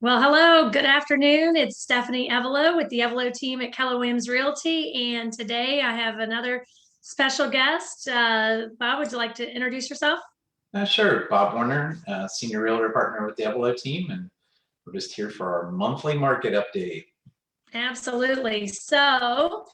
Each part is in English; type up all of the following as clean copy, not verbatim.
Well, hello, good afternoon. It's Stephanie Evelo with the Evelo Team at Keller Realty. And today I have another special guest. Bob, would you like to introduce yourself? Sure, Bob Warner, Senior Realtor Partner with the Evelo Team, and we're just here for our monthly market update. Absolutely. So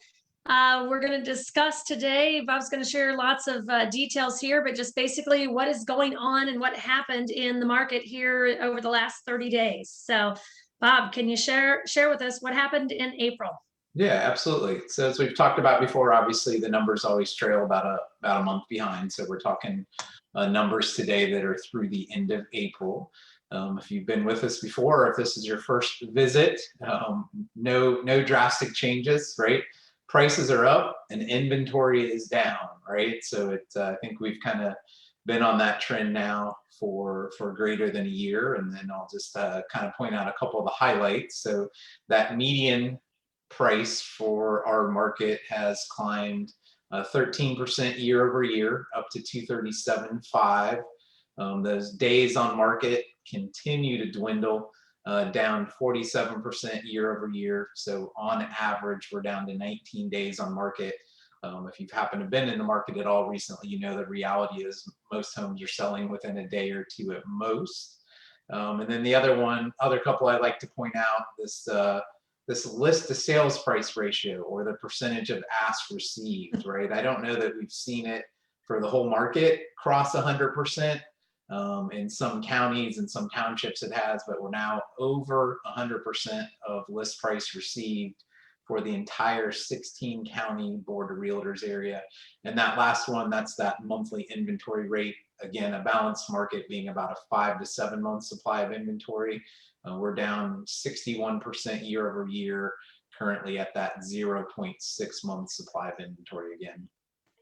we're going to discuss today. Bob's going to share lots of details here, but just basically what is going on and what happened in the market here over the last 30 days. So, Bob, can you share with us what happened in April? Yeah, absolutely. So as we've talked about before, obviously the numbers always trail about a month behind. So we're talking numbers today that are through the end of April. If you've been with us before, or if this is your first visit, no drastic changes, right? Prices are up and inventory is down, right? So I think we've kind of been on that trend now for greater than a year. And then I'll just kind of point out a couple of the highlights. So that median price for our market has climbed 13% year over year, up to 237.5. Those days on market continue to dwindle, down 47% year over year. So on average, we're down to 19 days on market. If you've happened to been in the market at all recently, you know the reality is most homes are selling within a day or two at most. And then the other couple I like to point out, this list to sales price ratio, or the percentage of asks received, right? I don't know that we've seen it for the whole market cross 100%. In some counties and some townships it has, but we're now over 100% of list price received for the entire 16 county board of realtors area. And that last one, that's that monthly inventory rate. Again, a balanced market being about a 5 to 7 month supply of inventory. We're down 61% year over year, currently at that 0.6 month supply of inventory again.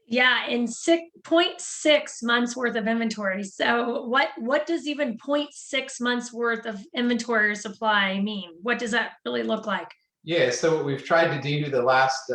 Yeah, in 6.6 months worth of inventory. So what does even 0.6 months worth of inventory or supply mean? What does that really look like? Yeah, so what we've tried to do the last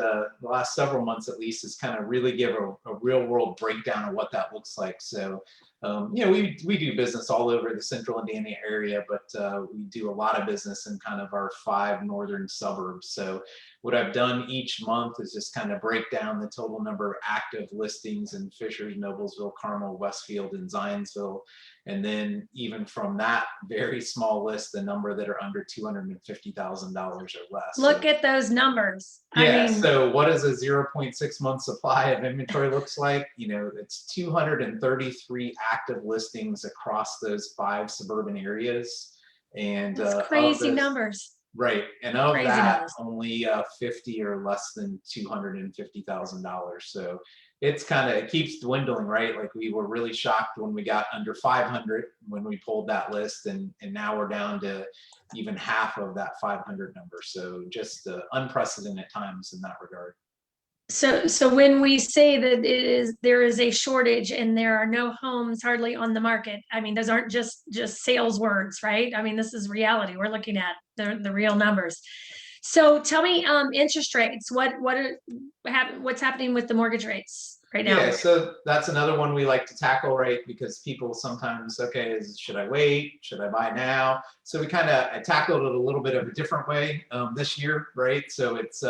several months at least is kind of really give a real world breakdown of what that looks like. So we do business all over the central Indiana area, but we do a lot of business in kind of our 5 northern suburbs. So what I've done each month is just kind of break down the total number of active listings in Fishers, Noblesville, Carmel, Westfield, and Zionsville. And then even from that very small list, the number that are under $250,000 or less. Look at those numbers. I Yeah, mean, so what does a 0.6 month supply of inventory looks like? It's 233 active listings across those 5 suburban areas. And that's of crazy those, numbers. right, and of Crazy that, numbers. only 50 or less than $250,000. So it keeps dwindling, right? Like we were really shocked when we got under 500 when we pulled that list, and now we're down to even half of that 500 number. So just unprecedented times in that regard. So when we say that there is a shortage and there are no homes hardly on the market, I mean, those aren't just sales words, right? I mean, this is reality. We're looking at the real numbers. So tell me, interest rates. What's happening with the mortgage rates right Yeah, now? so that's another one we like to tackle, right? Because people sometimes, okay, should I wait? Should I buy now? So I tackled it a little bit of a different way this year, right? So it's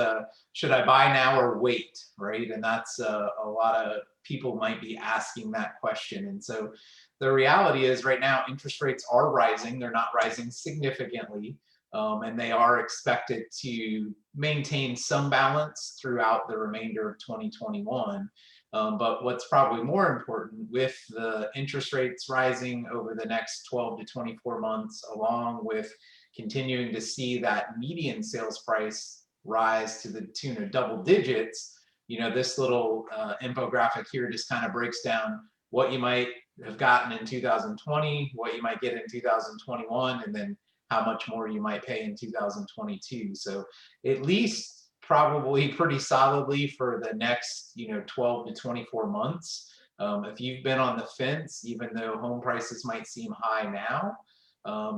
should I buy now or wait, right? And that's a lot of people might be asking that question. And so the reality is right now interest rates are rising. They're not rising significantly. And they are expected to maintain some balance throughout the remainder of 2021. But what's probably more important, with the interest rates rising over the next 12 to 24 months, along with continuing to see that median sales price rise to the tune of double digits, this little infographic here just kind of breaks down what you might have gotten in 2020, what you might get in 2021, and then how much more you might pay in 2022. So at least probably pretty solidly for the next 12 to 24 months. If you've been on the fence, even though home prices might seem high now,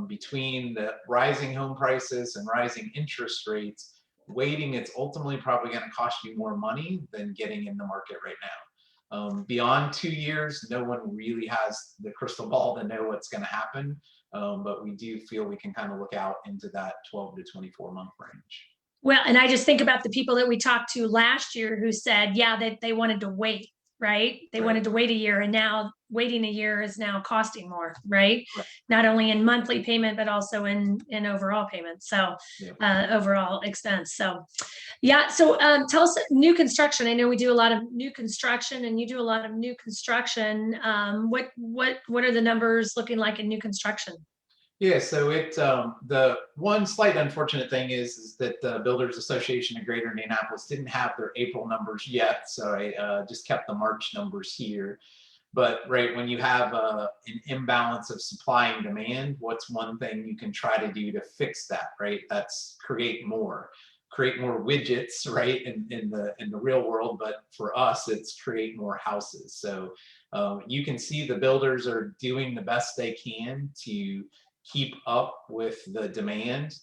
between the rising home prices and rising interest rates, waiting, it's ultimately probably going to cost you more money than getting in the market right now. Beyond 2 years, no one really has the crystal ball to know what's going to happen. But we do feel we can kind of look out into that 12 to 24-month range. Well, and I just think about the people that we talked to last year who said, yeah, that they wanted to wait, right? They wanted to wait a year, and now waiting a year is now costing more, right? Not only in monthly payment, but also in overall payment. So overall expense. So yeah. So tell us new construction. I know we do a lot of new construction, and you do a lot of new construction. What are the numbers looking like in new construction? Yeah, so the one slight unfortunate thing is that the Builders Association of Greater Indianapolis didn't have their April numbers yet, so I just kept the March numbers here. But right, when you have an imbalance of supply and demand, what's one thing you can try to do to fix that, right? That's create more widgets, right, in the real world. But for us, it's create more houses. So you can see the builders are doing the best they can to keep up with the demand.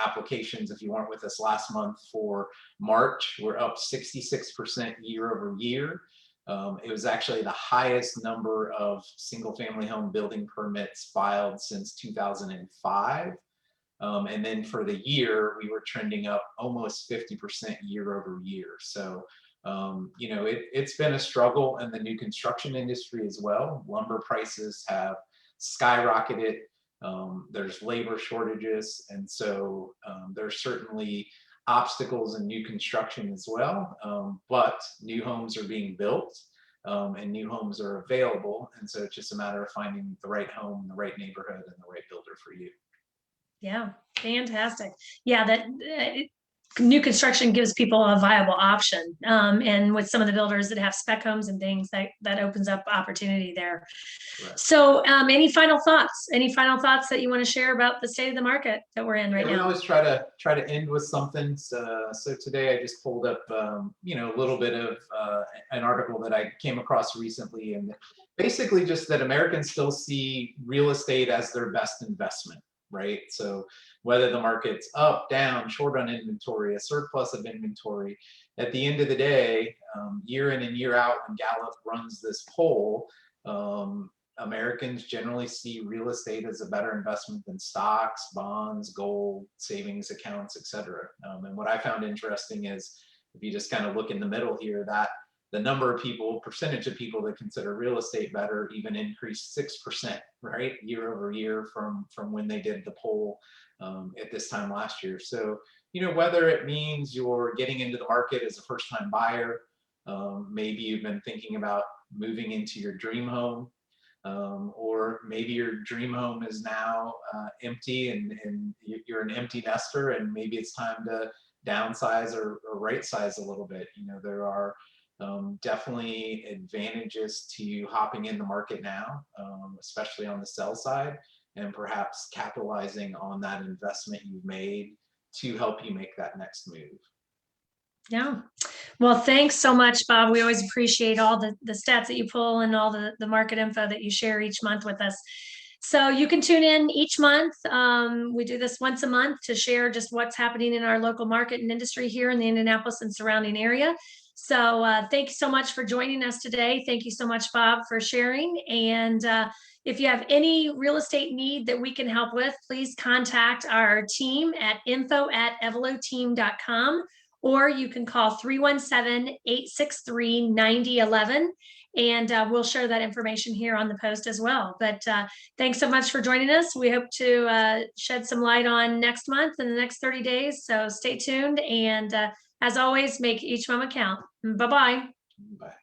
Applications, if you weren't with us last month for March, we're up 66% year over year. It was actually the highest number of single family home building permits filed since 2005. And then for the year, we were trending up almost 50% year over year. So, it's been a struggle in the new construction industry as well. Lumber prices have skyrocketed. There's labor shortages. And so there's certainly obstacles in new construction as well. But new homes are being built and new homes are available. And so it's just a matter of finding the right home, the right neighborhood, and the right builder for you. Yeah, fantastic. Yeah, that new construction gives people a viable option. And with some of the builders that have spec homes and things, that opens up opportunity there. Right. So any final thoughts? Any final thoughts that you want to share about the state of the market that we're in right now? We always try to end with something. So today I just pulled up, a little bit of an article that I came across recently, and basically just that Americans still see real estate as their best investment. Right. So whether the market's up, down, short on inventory, a surplus of inventory, at the end of the day, year in and year out, when Gallup runs this poll, Americans generally see real estate as a better investment than stocks, bonds, gold, savings accounts, et cetera. And what I found interesting is if you just kind of look in the middle here, that the number of people, percentage of people that consider real estate better even increased 6%, right, year over year from when they did the poll at this time last year. So, whether it means you're getting into the market as a first-time buyer, maybe you've been thinking about moving into your dream home, or maybe your dream home is now empty and you're an empty nester, and maybe it's time to downsize or right size a little bit. There are definitely advantages to hopping in the market now, especially on the sell side, and perhaps capitalizing on that investment you've made to help you make that next move. Yeah. Well, thanks so much, Bob. We always appreciate all the stats that you pull and all the market info that you share each month with us. So you can tune in each month. We do this once a month to share just what's happening in our local market and industry here in the Indianapolis and surrounding area. So thank you so much for joining us today. Thank you so much, Bob, for sharing. And if you have any real estate need that we can help with, please contact our team at info@eveloteam.com, or you can call 317-863-9011. And we'll share that information here on the post as well. But thanks so much for joining us. We hope to shed some light on next month and the next 30 days. So stay tuned. And as always, make each moment count. Bye-bye. Bye.